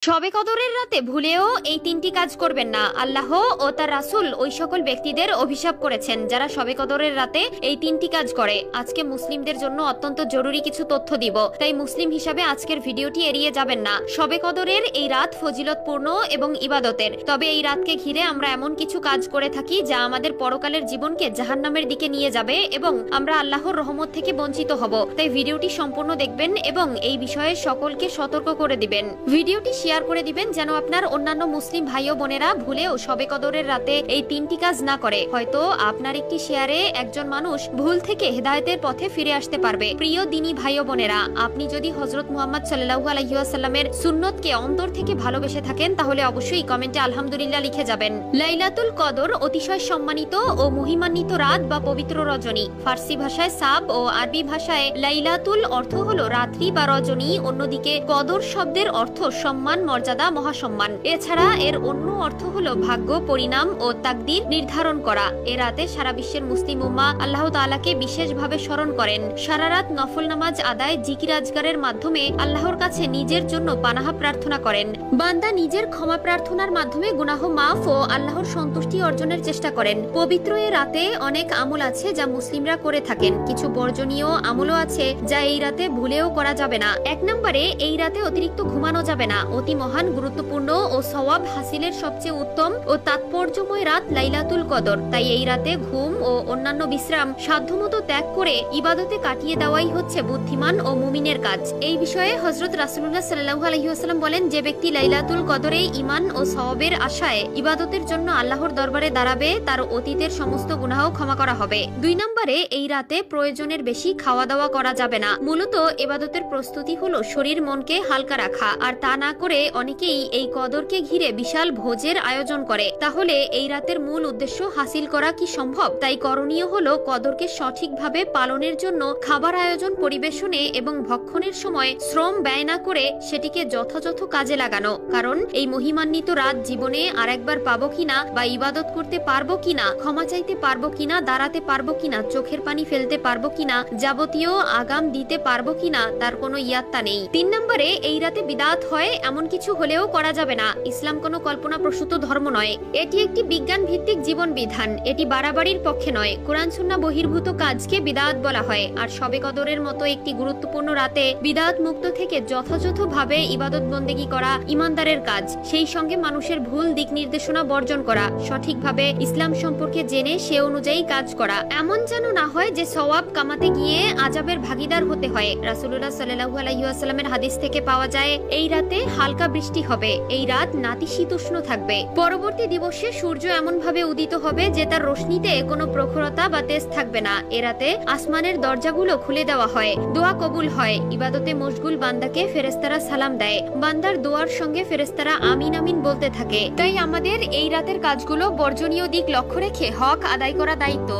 শবে কদরের রাতে ভুলেও এই তিনটি কাজ করবেন না। আল্লাহ ও তার রাসূল ওই সকল ব্যক্তিদের অভিশাপ করেছেন যারা শবে কদরের রাতে এই তিনটি কাজ করে। আজকে মুসলিমদের জন্য অত্যন্ত জরুরি কিছু তথ্য দিব, তাই মুসলিম হিসাবে আজকের ভিডিওটি এড়িয়ে যাবেন না। শবে কদরের এই রাত ফজিলতপূর্ণ এবং ইবাদতের, তবে এই রাতকে ঘিরে আমরা এমন কিছু কাজ করে থাকি যা আমাদের পরকালের জীবনকে জাহান্নামের দিকে নিয়ে যাবে এবং আমরা আল্লাহর রহমত থেকে বঞ্চিত হব। তাই ভিডিওটি সম্পূর্ণ দেখবেন এবং এই বিষয়ে সকলকে সতর্ক করে দিবেন। ভিডিওটি শেয়ার করে দিবেন যেন আপনার অন্যান্য মুসলিম ভাই ও বোনেরা ভুলেও শবে কদরের রাতে এই তিনটি কাজ না করে। হয়তো আপনার একটি শেয়ারে একজন মানুষ ভুল থেকে হেদায়েতের পথে ফিরে আসতে পারবে। প্রিয় দিনী ভাই ও বোনেরা, আপনি যদি হযরত মুহাম্মদ সাল্লাল্লাহু আলাইহি ওয়াসাল্লামের সুন্নতকে অন্তর থেকে ভালোবেসে থাকেন তাহলে অবশ্যই কমেন্টে আলহামদুলিল্লাহ লিখে যাবেন। লাইলাতুল কদর অতিশয় সম্মানিত ও মহিমান্বিত রাত বা পবিত্র রজনী। ফার্সি ভাষায় সাব ও আরবি ভাষায় লাইলাতুল অর্থ হলো রাত্রি বা রজনী, অন্যদিকে কদর শব্দের অর্থ সম্মান, মর্যাদা, মহাসম্মান। এছাড়া এর অন্য অর্থ হলো ভাগ্য, পরিণাম ও তাকদীর নির্ধারণ করা। এ রাতে সারা বিশ্বের মুসলিম উম্মাহ আল্লাহ তাআলাকে বিশেষভাবে স্মরণ করেন। সারা রাত নফল নামাজ আদায়, জিকির আজগারের মাধ্যমে আল্লাহর কাছে নিজের জন্য পানাহ প্রার্থনা করেন। বান্দা নিজের ক্ষমা প্রার্থনার মাধ্যমে গুনাহ মাফ ও আল্লাহর সন্তুষ্টি অর্জনের চেষ্টা করেন। পবিত্র এ রাতে অনেক আমল আছে যা মুসলিমরা করে থাকেন। কিছু বর্জনীয় আমলও আছে যা এই রাতে ভুলেও করা যাবে না। 1 নম্বরে, এই রাতে অতিরিক্ত ঘুমানো যাবে না। অতি মহান, গুরুত্বপূর্ণ ও সওয়াব হাসিলের সবচেয়ে উত্তম ও তাৎপর্যময় রাত লাইলাতুল কদর। তাই এই রাতে ঘুম ও অন্যান্য বিশ্রাম সাধ্যমতো ত্যাগ করে ইবাদতে কাটিয়ে দেওয়াই হচ্ছে বুদ্ধিমান ও মুমিনের কাজ। এই বিষয়ে হযরত রাসূলুল্লাহ সাল্লাল্লাহু আলাইহি ওয়াসাল্লাম বলেন, যে ব্যক্তি লাইলাতুল কদরে ঈমান ও সওয়াবের আশায় ইবাদতের জন্য আল্লাহর দরবারে দাঁড়াবে তার অতীতের সমস্ত গুনাহ ক্ষমা করা হবে। 2 নম্বরে, এই রাতে প্রয়োজনের বেশি খাওয়া দাওয়া করা যাবে না। মূলত ইবাদতের প্রস্তুতি হলো শরীর মনকে হালকা রাখা, আর তা না করে অনেকেই এই কদরকে ঘিরে বিশাল ভোজের আয়োজন করে। তাহলে এই রাতের মূল উদ্দেশ্য হাসিল করা কি সম্ভব? তাই করণীয় হলো কদরকে সঠিকভাবে পালনের জন্য খাবার আয়োজন, পরিবেশনে এবং ভক্ষণের সময় শ্রম ব্যয় না করে সেটিকে যথাযথ কাজে লাগানো। কারণ এই মহিমান্বিত রাত জীবনে আরেকবার পাবো কিনা, বা ইবাদত করতে পারবো কিনা, ক্ষমা চাইতে পারবো কিনা, দাঁড়াতে পারবো কিনা, চোখের পানি ফেলতে পারবো কিনা, যাবতীয় আগাম দিতে পারবো কিনা তার কোনো ইয়াত্তা নেই। 3 নম্বরে, এই রাতে বিদআত হয় এমন কিছু হলেও করা যাবে না। ইসলাম কোনো কল্পনাপ্রসূত ধর্ম নয়, এটি একটি বিজ্ঞান ভিত্তিক জীবন বিধান। এটি বাড়াবাড়ির পক্ষে নয়। কোরআন সুন্নাহ বহির্ভূত কাজকে বিদআত বলা হয়। আর শবে কদরের মতো একটি গুরুত্বপূর্ণ রাতে বিদআত মুক্ত থেকে যথাযথভাবে ইবাদত বন্দেগী করা ইমানদারের কাজ। সেই সঙ্গে মানুষের ভুল দিক নির্দেশনা বর্জন করা, সঠিকভাবে ইসলাম সম্পর্কে জেনে সে অনুযায়ী কাজ করা। এমন যেন না হয় যে সওয়াব কামাতে গিয়ে আযাবের ভাগীদার হতে হয়। রাসূলুল্লাহ সাল্লাল্লাহু আলাইহি ওয়াসাল্লামের হাদিস থেকে পাওয়া যায়, এই রাতে হালকা বৃষ্টি হবে, এই রাত নাতিশীতোষ্ণ থাকবে। পরবর্তী দিবসে সূর্য এমন ভাবে উদিত হবে যে তার রশ্মিতে কোনো প্রখরতা বা তেজ থাকবে না। এ রাতে আসমানের দরজাগুলো খুলে দেওয়া হয়, দোয়া কবুল হয়। ইবাদতে মশগুল বান্দাকে ফেরেশতারা সালাম দেয়। বান্দার দোয়ার সঙ্গে ফেরেশতারা আমিন আমিন বলতে থাকে। তাই আমাদের এই রাতের কাজগুলো বর্জনীয় দিক লক্ষ্য রেখে হক আদায় করা দায়িত্ব।